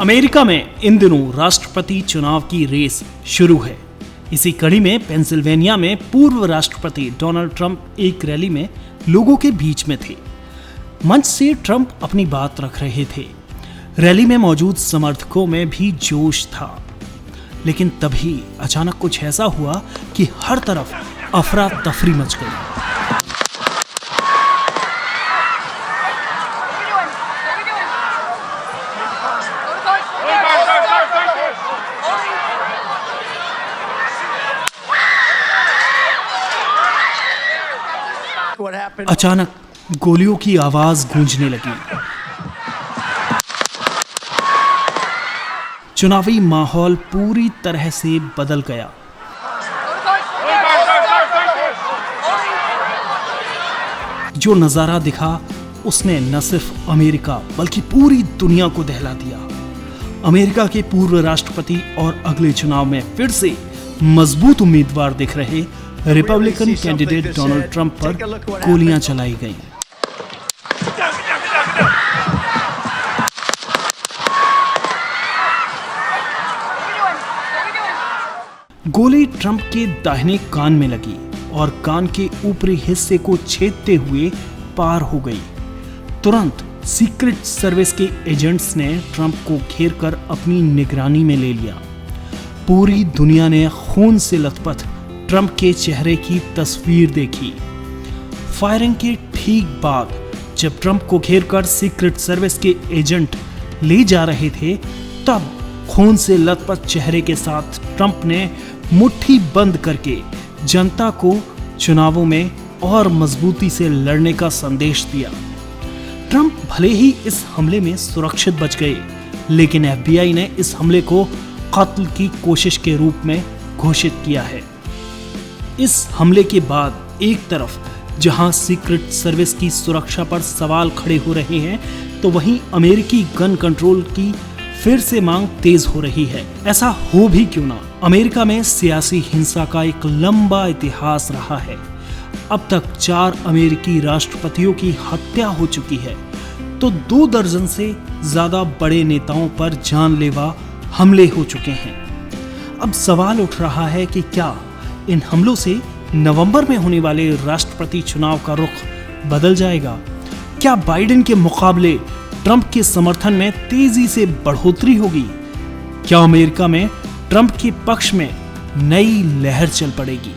America में इन दिनों राष्ट्रपति चुनाव की रेस शुरू है। इसी कड़ी में पेंसिल्वेनिया में पूर्व राष्ट्रपति डोनाल्ड ट्रंप एक रैली में लोगों के बीच में थे। मंच से ट्रंप अपनी बात रख रहे थे। रैली में मौजूद समर्थकों में भी जोश था, लेकिन तभी अचानक कुछ ऐसा हुआ कि हर तरफ अफरा तफरी मच गई। अचानक गोलियों की आवाज गूंजने लगी। चुनावी माहौल पूरी तरह से बदल गया। जो नजारा दिखा उसने न सिर्फ अमेरिका बल्कि पूरी दुनिया को दहला दिया। अमेरिका के पूर्व राष्ट्रपति और अगले चुनाव में फिर से मजबूत उम्मीदवार दिख रहे रिपब्लिकन कैंडिडेट डोनाल्ड ट्रंप पर गोलियां चलाई गईं। गोली ट्रंप के दाहिने कान में लगी और कान के ऊपरी हिस्से को छेदते हुए पार हो गई। तुरंत सीक्रेट सर्विस के एजेंट्स ने ट्रंप को घेरकर अपनी निगरानी में ले लिया। पूरी दुनिया ने खून से लथपथ ट्रंप के चेहरे की तस्वीर देखी। फायरिंग के ठीक बाद जब ट्रंप को घेरकर सीक्रेट सर्विस के एजेंट ले जा रहे थे, तब खून से लथपथ चेहरे के साथ ट्रंप ने मुट्ठी बंद करके जनता को चुनावों में और मजबूती से लड़ने का संदेश दिया। ट्रंप भले ही इस हमले में सुरक्षित बच गए, लेकिन FBI ने इस हमले को कत्ल की कोशिश के रूप में घोषित किया है। इस हमले के बाद एक तरफ जहां सीक्रेट सर्विस की सुरक्षा पर सवाल खड़े हो रहे हैं, तो वहीं अमेरिकी गन कंट्रोल की फिर से मांग तेज हो रही है। ऐसा हो भी क्यों ना, अमेरिका में सियासी हिंसा का एक लंबा इतिहास रहा है। अब तक 4 अमेरिकी राष्ट्रपतियों की हत्या हो चुकी है, तो 2 दर्जन से ज्यादा बड़े नेताओं पर जानलेवा हमले हो चुके हैं। अब सवाल उठ रहा है कि क्या इन हमलों से नवंबर में होने वाले राष्ट्रपति चुनाव का रुख बदल जाएगा? क्या बाइडेन के मुकाबले ट्रंप के समर्थन में तेजी से बढ़ोतरी होगी? क्या अमेरिका में ट्रंप के पक्ष में नई लहर चल पड़ेगी?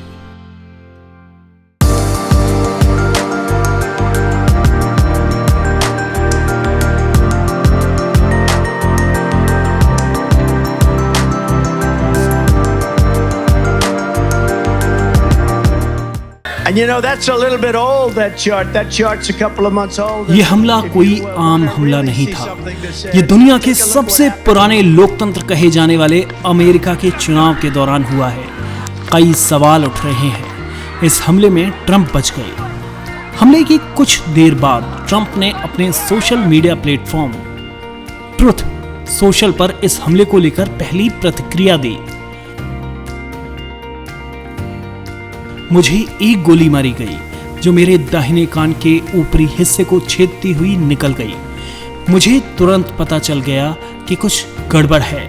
And you know that's a little bit old, that chart. That chart's a couple of months old. ये हमला कोई आम हमला नहीं था। ये दुनिया के सबसे पुराने लोकतंत्र कहे जाने वाले अमेरिका के चुनाव के दौरान हुआ है। कई सवाल उठ रहे हैं। इस हमले में ट्रंप बच गए। हमले की कुछ देर बाद ट्रंप ने अपने social media platform truth social पर इस हमले को लेकर पहली प्रतिक्रिया दी। मुझे एक गोली मारी गई जो मेरे दाहिने कान के ऊपरी हिस्से को छेदती हुई निकल गई। मुझे तुरंत पता चल गया कि कुछ गड़बड़ है।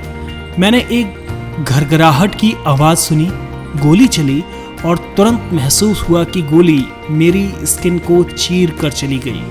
मैंने एक घरघराहट की आवाज सुनी, गोली चली और तुरंत महसूस हुआ कि गोली मेरी स्किन को चीर कर चली गई।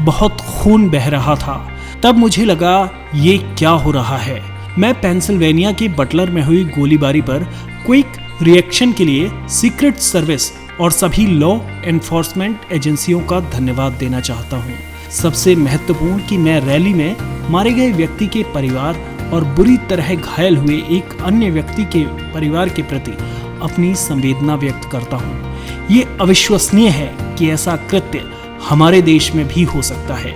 बहुत खून बह रहा था। तब मुझे लगा ये क्या हो रहा है। मैं पेंसिल्वेनिया के बटलर में हुई गोलीबारी पर क्विक रिएक्शन के लिए सीक्रेट सर्विस और सभी लॉ एनफोर्समेंट एजेंसियों का धन्यवाद देना चाहता हूँ। सबसे महत्वपूर्ण कि मैं रैली में मारे गए व्यक्ति के परिवार और बुरी तरह घायल हुए एक अन्य व्यक्ति के परिवार के प्रति अपनी संवेदना व्यक्त करता हूँ। ये अविश्वसनीय है कि ऐसा कृत्य हमारे देश में भी हो सकता है।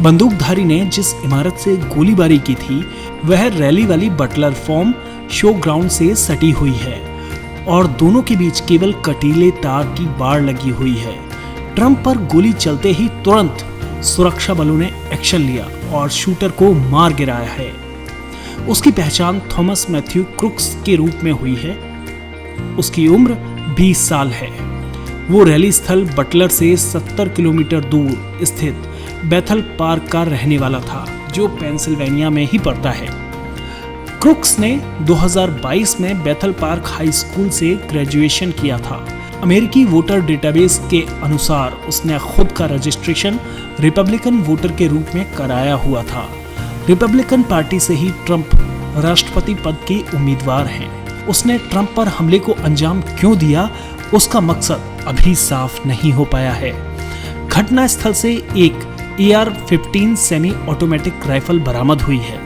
बंदूकधारी ने जिस इमारत से गोलीबारी की थी, वह रैली वाली बटलर फार्म शो ग्राउंड से सटी हुई है और दोनों के बीच केवल कटीले तार की बाड़ लगी हुई है। ट्रंप पर गोली चलते ही तुरंत सुरक्षा बलों ने एक्शन लिया और शूटर को मार गिराया है। उसकी पहचान थॉमस मैथ्यू क्रुक्स के रूप में हुई है। उसकी उम्र 20 साल है। वो रैली स्थल बटलर से 70 किलोमीटर दूर स्थित बेथल पार्क का रहने वाला था, जो पेंसिल्वेनिया में ही पड़ता है। क्रुक्स ने 2022 में बेथल पार्क हाई स्कूल से ग्रेजुएशन किया था। अमेरिकी वोटर डेटाबेस के अनुसार उसने खुद का रजिस्ट्रेशन रिपब्लिकन वोटर के रूप में कराया हुआ था। रिपब्लिकन पार्टी से ही ट्रंप राष्ट्रपति पद के उम्मीदवार हैं। उसने ट्रंप पर हमले को अंजाम क्यों दिया, उसका मकसद अभी साफ नहीं हो पाया है। घटना स्थल से एक AR-15 सेमी ऑटोमेटिक राइफल बरामद हुई है।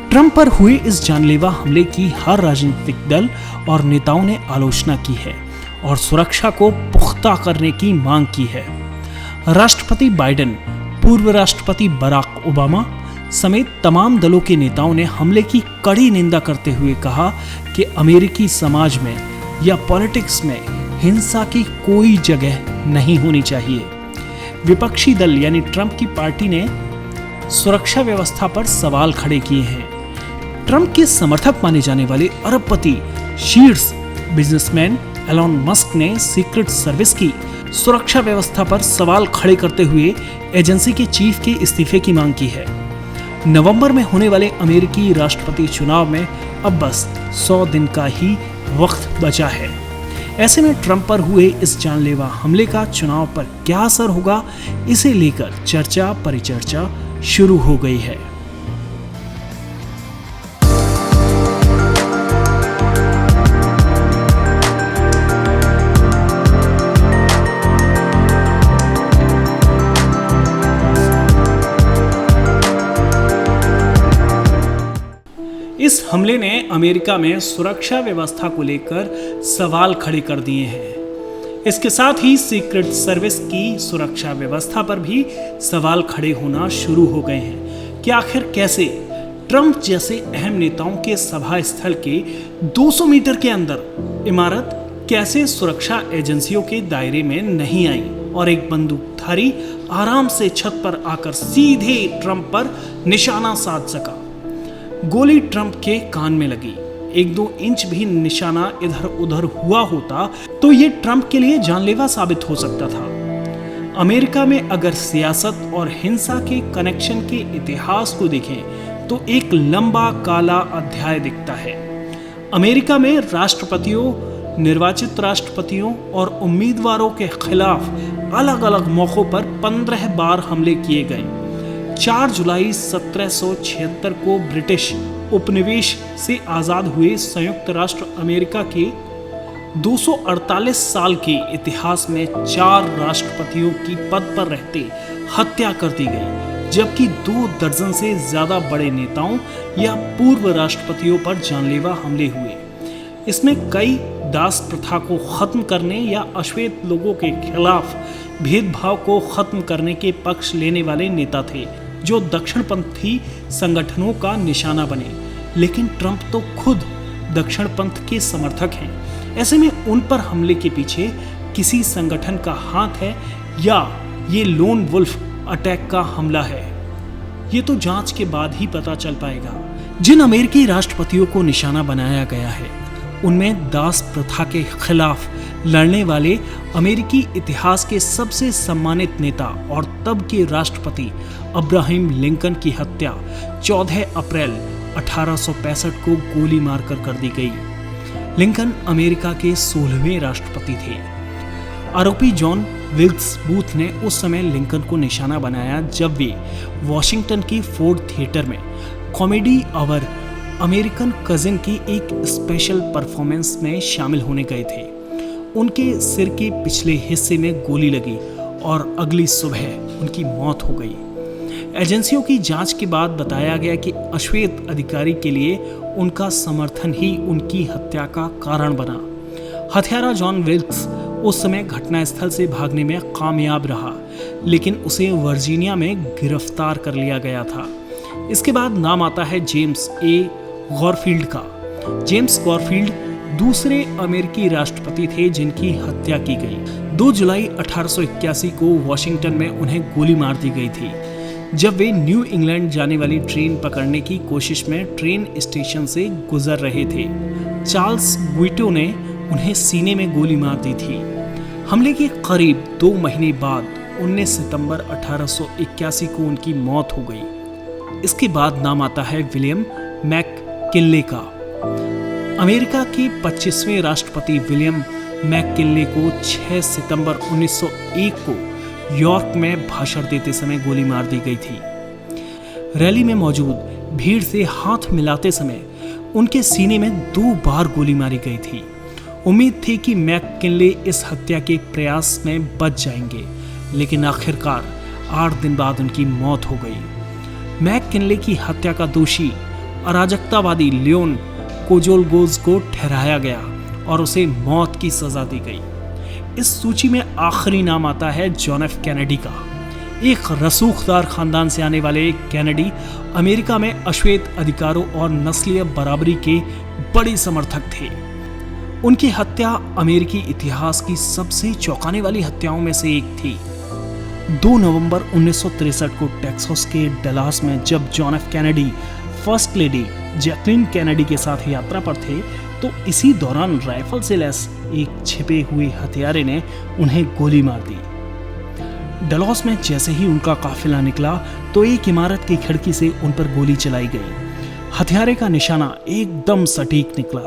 ट्रंप पर हुए इस जानलेवा हमले की हर राजनीतिक दल और नेताओं ने आलोचना की है और सुरक्षा को पुख्ता करने की मांग की है। राष्ट्रपति बाइडेन, पूर्व राष्ट्रपति बराक ओबामा समेत तमाम दलों के नेताओं ने हमले की कड़ी निंदा करते हुए कहा कि अमेरिकी समाज में या पॉलिटिक्स में हिंसा की कोई जगह नहीं होनी चाहिए। विपक्षी दल यानी ट्रंप की पार्टी ने सुरक्षा व्यवस्था पर सवाल खड़े किए हैं। ट्रंप के समर्थक माने जाने वाले अरबपति शीर्ष बिजनेसमैन एलोन मस्क ने सीक्रेट सर्विस की सुरक्षा व्यवस्था पर सवाल खड़े करते हुए एजेंसी के चीफ के इस्तीफे की मांग की है। नवंबर में होने वाले अमेरिकी राष्ट्रपति चुनाव में अब बस 100 दिन का ही वक्त बचा है। ऐसे में ट्रंप पर हुए इस जानलेवा हमले का चुनाव पर क्या असर होगा, इसे लेकर चर्चा परिचर्चा शुरू हो गई है। इस हमले ने अमेरिका में सुरक्षा व्यवस्था को लेकर सवाल खड़े कर दिए हैं। इसके साथ ही सीक्रेट सर्विस की सुरक्षा व्यवस्था पर भी सवाल खड़े होना शुरू हो गए हैं कि आखिर कैसे ट्रंप जैसे अहम नेताओं के सभा स्थल के 200 मीटर के अंदर इमारत कैसे सुरक्षा एजेंसियों के दायरे में नहीं आई और एक बंदूकधारी आराम से छत पर आकर सीधे ट्रंप पर निशाना साध सका। गोली ट्रंप के कान में लगी। 1-2 इंच भी निशाना इधर उधर हुआ होता तो ये ट्रंप के लिए जानलेवा साबित हो सकता था। अमेरिका में अगर सियासत और हिंसा के कनेक्शन के इतिहास को देखें तो एक लंबा काला अध्याय दिखता है। अमेरिका में राष्ट्रपतियों, निर्वाचित राष्ट्रपतियों और उम्मीदवारों के खिलाफ अलग अलग मौकों पर 15 बार हमले किए गए। 4 जुलाई 1776 को ब्रिटिश उपनिवेश से आज़ाद हुए संयुक्त राष्ट्र अमेरिका के 248 साल के इतिहास में 4 राष्ट्रपतियों की पद पर रहते हत्या कर दी गई, जबकि 2 दर्जन से ज़्यादा बड़े नेताओं या पूर्व राष्ट्रपतियों पर जानलेवा हमले हुए। इसमें कई दास प्रथा को खत्म करने या अश्वेत लोगों के खिलाफ भेदभाव को खत्म करने के पक्ष लेने वाले नेता थे, जो दक्षिणपंथी संगठनों का निशाना बने। लेकिन ट्रंप तो खुद दक्षिणपंथ के समर्थक हैं। ऐसे में उन पर हमले के पीछे किसी संगठन का हाथ है या ये लोन वुल्फ अटैक का हमला है, ये तो जांच के बाद ही पता चल पाएगा। जिन अमेरिकी राष्ट्रपतियों को निशाना बनाया गया है उनमें दास प्रथा के खिलाफ लड़ने वाले अमेरिकी इतिहास के सबसे सम्मानित नेता और तब के राष्ट्रपति अब्राहम लिंकन की हत्या 14 अप्रैल 1865 को गोली मारकर कर दी गई। लिंकन अमेरिका के 16वें राष्ट्रपति थे। आरोपी जॉन विल्क्स बूथ ने उस समय लिंकन को निशाना बनाया जब वे वॉशिंगटन की फोर्ड थिएटर में कॉमेडी आवर अमेरिकन कजिन की एक स्पेशल परफॉर्मेंस में शामिल होने गए थे। उनके सिर के पिछले हिस्से में गोली लगी और अगली सुबह उनकी मौत हो गई। एजेंसियों की जांच के बाद बताया गया कि अश्वेत अधिकारी के लिए उनका समर्थन ही उनकी हत्या का कारण बना। हत्यारा जॉन विल्क्स उस समय घटनास्थल से भागने में कामयाब रहा, लेकिन उसे वर्जीनिया में गिरफ्तार कर लिया गया था। इसके बाद नाम आता है जेम्स ए गॉरफील्ड का। जेम्स गॉरफील्ड दूसरे अमेरिकी राष्ट्रपति थे जिनकी हत्या की गई। 2 जुलाई 1881 को वॉशिंगटन में उन्हें गोली मार दी गई थी जब वे न्यू इंग्लैंड जाने वाली ट्रेन पकड़ने की कोशिश में ट्रेन स्टेशन से गुजर रहे थे। चार्ल्स गुइटो ने उन्हें सीने में गोली मार दी थी। हमले के करीब 2 महीने बाद 19 सितंबर 1881 को उनकी मौत हो गई। इसके बाद नाम आता है विलियम मैककिनले का। अमेरिका के 25वें राष्ट्रपति विलियम मैककिनले को 6 सितंबर 1901 को यॉर्क में भाषण देते समय गोली मार दी गई थी। रैली में मौजूद भीड़ से हाथ मिलाते समय उनके सीने में 2 बार गोली मारी गई थी। उम्मीद थी कि मैककिनले इस हत्या के प्रयास में बच जाएंगे, लेकिन आखिरकार 8 दिन बाद उनकी मौत हो गई। मैककिनले की हत्या का दोषी अराजकतावादी लियोन कोजोलगोज को ठहराया गया और उसे मौत की सजा दी गई। इस सूची में आखिरी नाम आता है जॉन एफ कैनेडी का। एक रसूखदार खानदान से आने वाले कैनेडी अमेरिका में अश्वेत अधिकारों और नस्लीय बराबरी के बड़े समर्थक थे। उनकी हत्या अमेरिकी इतिहास की सबसे चौंकाने वाली हत्याओं में से एक थी। 2 नवंबर 1963 को टेक्सास के डलास में जब John F Kennedy first lady Jacqueline Kennedy के साथ यात्रा पर थे, तो इसी दौरान राइफल से लैस एक छिपे हुए हथियारे ने उन्हें गोली मार दी। डलास में जैसे ही उनका काफिला निकला तो एक इमारत की खिड़की से उन पर गोली चलाई गई। हथियारे का निशाना एकदम सटीक निकला।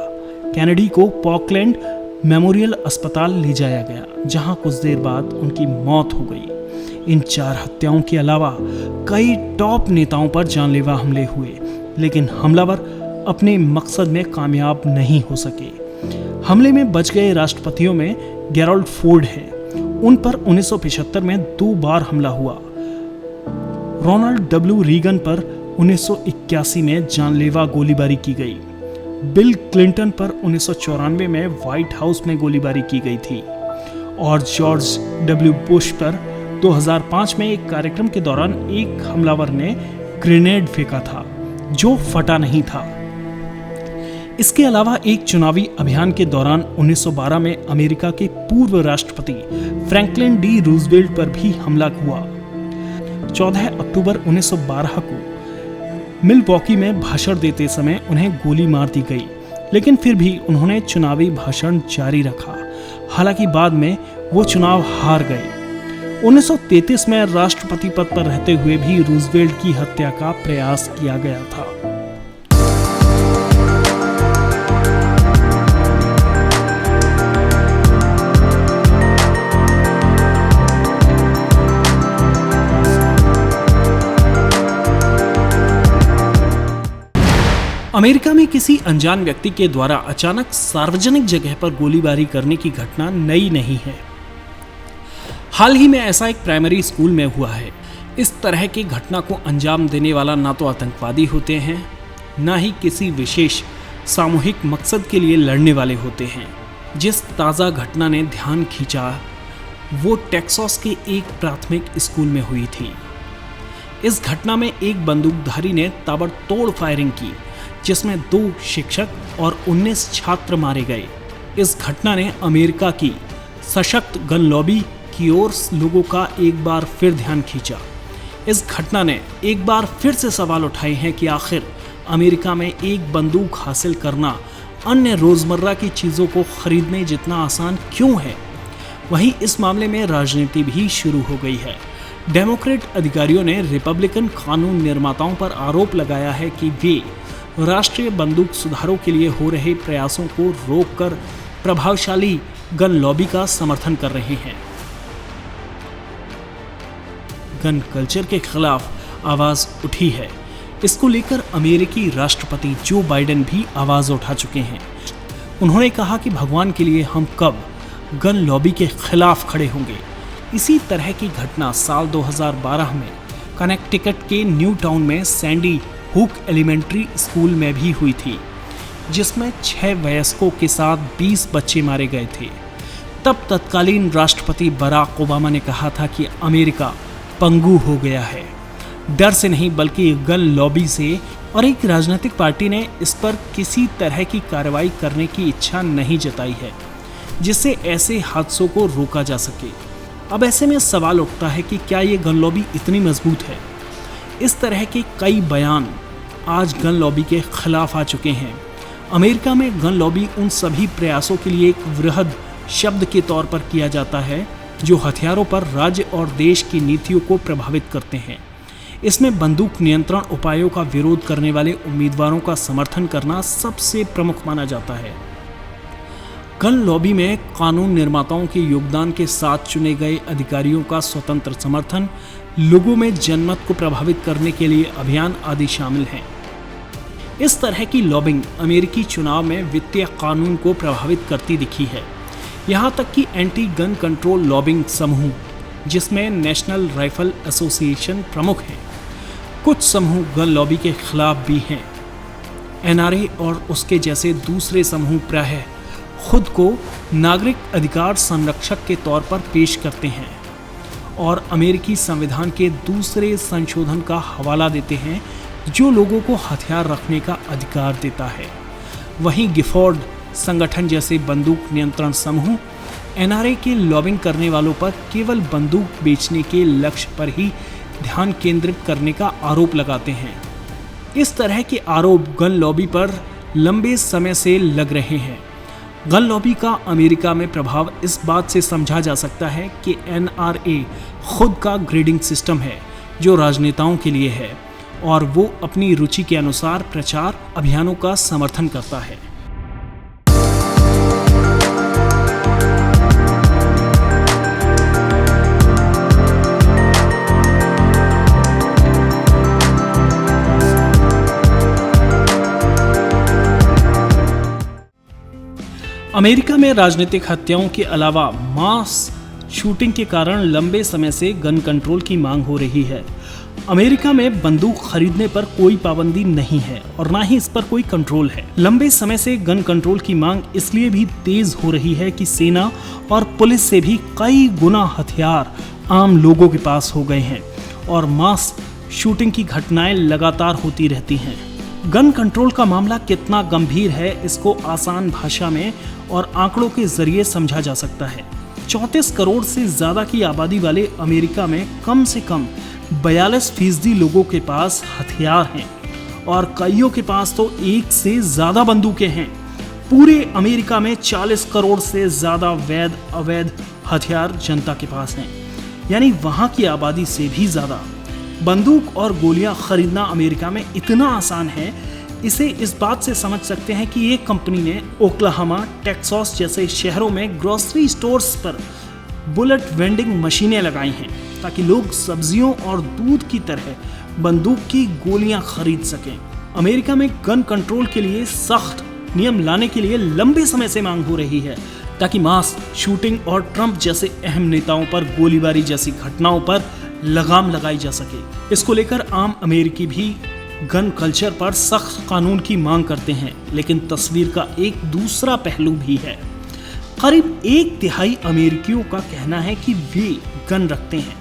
कैनेडी को पॉकलैंड मेमोरियल अस्पताल ले जाया गया, जहां कुछ देर बाद उनकी मौत हो गई। इन 4 हत्याओं के अलावा कई टॉप नेताओं पर जानलेवा हमले हुए, लेकिन हमलावर अपने मकसद में कामयाब नहीं हो सके। हमले में बच गए राष्ट्रपतियों में गेरोल्ड फोर्ड हैं। उन पर 1975 में 2 बार हमला हुआ। रोनाल्ड डब्ल्यू रीगन पर 1981 में जानलेवा गोलीबारी की गई। बिल क्लिंटन पर 1994 में व्हाइट हाउस में गोलीबारी की गई थी और जॉर्ज डब्ल्यू बुश पर 2005 में एक कार्यक्रम के दौरान एक हमलावर ने ग्रेनेड फेंका था जो फटा नहीं था। इसके अलावा एक चुनावी अभियान के दौरान 1912 में अमेरिका के पूर्व राष्ट्रपति फ्रैंकलिन डी रूजवेल्ट पर भी हमला हुआ। 14 अक्टूबर 1912 को मिलवॉकी में भाषण देते समय उन्हें गोली मार दी गई, लेकिन फिर भी उन्होंने चुनावी भाषण जारी रखा। हालांकि बाद में वो चुनाव हार गए। 1933 में राष्ट्रपति पद पर रहते हुए भी रूजवेल्ट की हत्या का प्रयास किया गया था। अमेरिका में किसी अनजान व्यक्ति के द्वारा अचानक सार्वजनिक जगह पर गोलीबारी करने की घटना नई नहीं है। हाल ही में ऐसा एक प्राइमरी स्कूल में हुआ है। इस तरह की घटना को अंजाम देने वाला ना तो आतंकवादी होते हैं, ना ही किसी विशेष सामूहिक मकसद के लिए लड़ने वाले होते हैं। जिस ताज़ा घटना ने ध्यान खींचा वो टेक्सास के एक प्राथमिक स्कूल में हुई थी। इस घटना में एक बंदूकधारी ने ताबड़तोड़ फायरिंग की, जिसमें 2 शिक्षक और 19 छात्र मारे गए। इस घटना ने अमेरिका की सशक्त गन लॉबी की ओर लोगों का एक बार फिर ध्यान खींचा। इस घटना ने एक बार फिर से सवाल उठाए हैं कि आखिर अमेरिका में एक बंदूक हासिल करना अन्य रोजमर्रा की चीज़ों को खरीदने जितना आसान क्यों है। वहीं इस मामले में राजनीति भी शुरू हो गई है। डेमोक्रेट अधिकारियों ने रिपब्लिकन कानून निर्माताओं पर आरोप लगाया है कि वे राष्ट्रीय बंदूक सुधारों के लिए हो रहे प्रयासों को रोककर प्रभावशाली गन लॉबी का समर्थन कर रहे हैं। गन कल्चर के खिलाफ आवाज उठी है। इसको लेकर अमेरिकी राष्ट्रपति जो बाइडेन भी आवाज उठा चुके हैं। उन्होंने कहा कि भगवान के लिए हम कब गन लॉबी के खिलाफ खड़े होंगे। इसी तरह की घटना साल 2012 में कनेक्टिकट के न्यू टाउन में सैंडी हुक एलिमेंट्री स्कूल में भी हुई थी, जिसमें 6 वयस्कों के साथ 20 बच्चे मारे गए थे। तब तत्कालीन राष्ट्रपति बराक ओबामा ने कहा था कि अमेरिका पंगु हो गया है, डर से नहीं बल्कि गन लॉबी से, और एक राजनीतिक पार्टी ने इस पर किसी तरह की कार्रवाई करने की इच्छा नहीं जताई है जिससे ऐसे हादसों को रोका जा सके। अब ऐसे में सवाल उठता है कि क्या ये गन लॉबी इतनी मजबूत है। इस तरह के कई बयान आज गन लॉबी के खिलाफ आ चुके हैं। अमेरिका में गन लॉबी उन सभी प्रयासों के लिए एक वृहद शब्द के तौर पर किया जाता है जो हथियारों पर राज्य और देश की नीतियों को प्रभावित करते हैं। इसमें बंदूक नियंत्रण उपायों का विरोध करने वाले उम्मीदवारों का समर्थन करना सबसे प्रमुख माना जाता है। गन लॉबी में कानून निर्माताओं के योगदान के साथ चुने गए अधिकारियों का स्वतंत्र समर्थन, लोगों में जनमत को प्रभावित करने के लिए अभियान आदि शामिल हैं। इस तरह की लॉबिंग अमेरिकी चुनाव में वित्तीय कानून को प्रभावित करती दिखी है। यहाँ तक कि एंटी गन कंट्रोल लॉबिंग समूह, जिसमें नेशनल राइफल एसोसिएशन प्रमुख है, कुछ समूह गन लॉबी के खिलाफ भी हैं। एनआरए और उसके जैसे दूसरे समूह प्रायः खुद को नागरिक अधिकार संरक्षक के तौर पर पेश करते हैं और अमेरिकी संविधान के दूसरे संशोधन का हवाला देते हैं जो लोगों को हथियार रखने का अधिकार देता है। वहीं गिफोर्ड संगठन जैसे बंदूक नियंत्रण समूह एनआरए के लॉबिंग करने वालों पर केवल बंदूक बेचने के लक्ष्य पर ही ध्यान केंद्रित करने का आरोप लगाते हैं। इस तरह के आरोप गन लॉबी पर लंबे समय से लग रहे हैं। गन लॉबी का अमेरिका में प्रभाव इस बात से समझा जा सकता है कि एनआरए खुद का ग्रेडिंग सिस्टम है जो राजनेताओं के लिए है और वो अपनी रुचि के अनुसार प्रचार अभियानों का समर्थन करता है। अमेरिका में राजनीतिक हत्याओं के अलावा मास शूटिंग के कारण लंबे समय से गन कंट्रोल की मांग हो रही है। अमेरिका में बंदूक खरीदने पर कोई पाबंदी नहीं है और ना ही इस पर कोई कंट्रोल है। लंबे समय से गन कंट्रोल की मांग इसलिए भी तेज हो रही है कि सेना और पुलिस से भी कई गुना हथियार आम लोगों के पास हो गए हैं और मास शूटिंग की घटनाएं लगातार होती रहती हैं। गन कंट्रोल का मामला कितना गंभीर है इसको आसान भाषा में और आंकड़ों के जरिए समझा जा सकता है। 34 करोड़ से ज्यादा की आबादी वाले अमेरिका में कम से कम 42% लोगों के पास हथियार हैं और कईयों के पास तो एक से ज्यादा बंदूकें हैं। पूरे अमेरिका में 40 करोड़ से ज्यादा वैध अवैध हथियार जनता के पास हैं, यानी वहां की आबादी से भी ज्यादा। बंदूक और गोलियां खरीदना अमेरिका में इतना आसान है, इसे इस बात से समझ सकते हैं कि एक कंपनी ने ओक्लाहोमा, टेक्सास जैसे शहरों में ग्रोसरी स्टोर्स पर बुलेट वेंडिंग मशीनें लगाई हैं ताकि लोग सब्जियों और दूध की तरह बंदूक की गोलियां खरीद सकें। अमेरिका में गन कंट्रोल के लिए सख्त नियम लाने के लिए लंबे समय से मांग हो रही है ताकि मास शूटिंग और ट्रंप जैसे अहम नेताओं पर गोलीबारी जैसी घटनाओं पर लगाम लगाई जा सके। इसको लेकर आम अमेरिकी भी गन कल्चर पर सख्त कानून की मांग करते हैं, लेकिन तस्वीर का एक दूसरा पहलू भी है। करीब 1/3 अमेरिकियों का कहना है कि वे गन रखते हैं।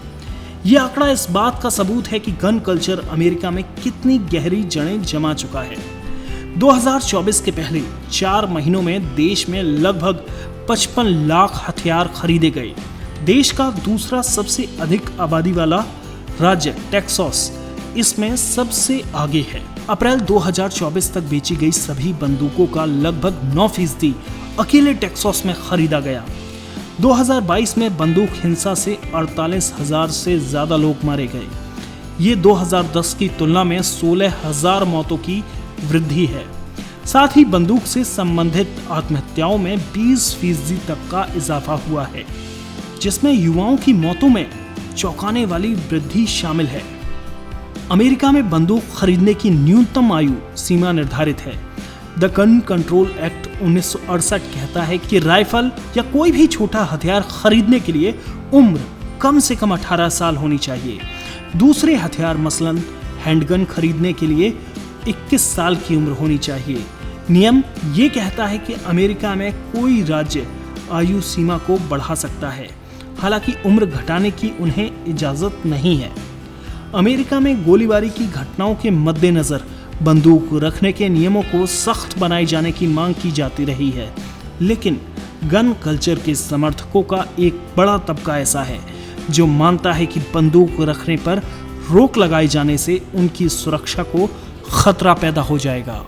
यह आंकड़ा इस बात का सबूत है कि गन कल्चर अमेरिका में कितनी गहरी जड़ें जमा चुका है। 2024 के पहले 4 महीनों में देश में लगभग 55 लाख हथियार खरीदे गए। देश का दूसरा सबसे अधिक आबादी वाला राज्य टेक्सास इसमें सबसे आगे है। अप्रैल 2024 तक बेची गई सभी बंदूकों का लगभग 9% अकेले टेक्सास में खरीदा गया। 2022 में बंदूक हिंसा से 48,000 से ज्यादा लोग मारे गए। ये 2010 की तुलना में 16,000 मौतों की वृद्धि है। साथ ही बंदूक से संबंधित आत्महत्याओं में 20% तक का इजाफा हुआ है, जिसमें युवाओं की मौतों में चौंकाने वाली वृद्धि शामिल है। अमेरिका में बंदूक खरीदने की न्यूनतम आयु सीमा निर्धारित है। द गन कंट्रोल एक्ट 1968 कहता है कि राइफल या कोई भी छोटा हथियार खरीदने के लिए उम्र कम से कम 18 साल होनी चाहिए। दूसरे हथियार मसलन हैंडगन खरीदने के लिए 21 साल की उम्र होनी चाहिए। नियम ये कहता है कि अमेरिका में कोई राज्य आयु सीमा को बढ़ा सकता है, हालांकि उम्र घटाने की उन्हें इजाजत नहीं है। अमेरिका में गोलीबारी की घटनाओं के मद्देनजर बंदूक रखने के नियमों को सख्त बनाए जाने की मांग की जाती रही है, लेकिन गन कल्चर के समर्थकों का एक बड़ा तबका ऐसा है जो मानता है कि बंदूक रखने पर रोक लगाए जाने से उनकी सुरक्षा को खतरा पैदा हो जाएगा।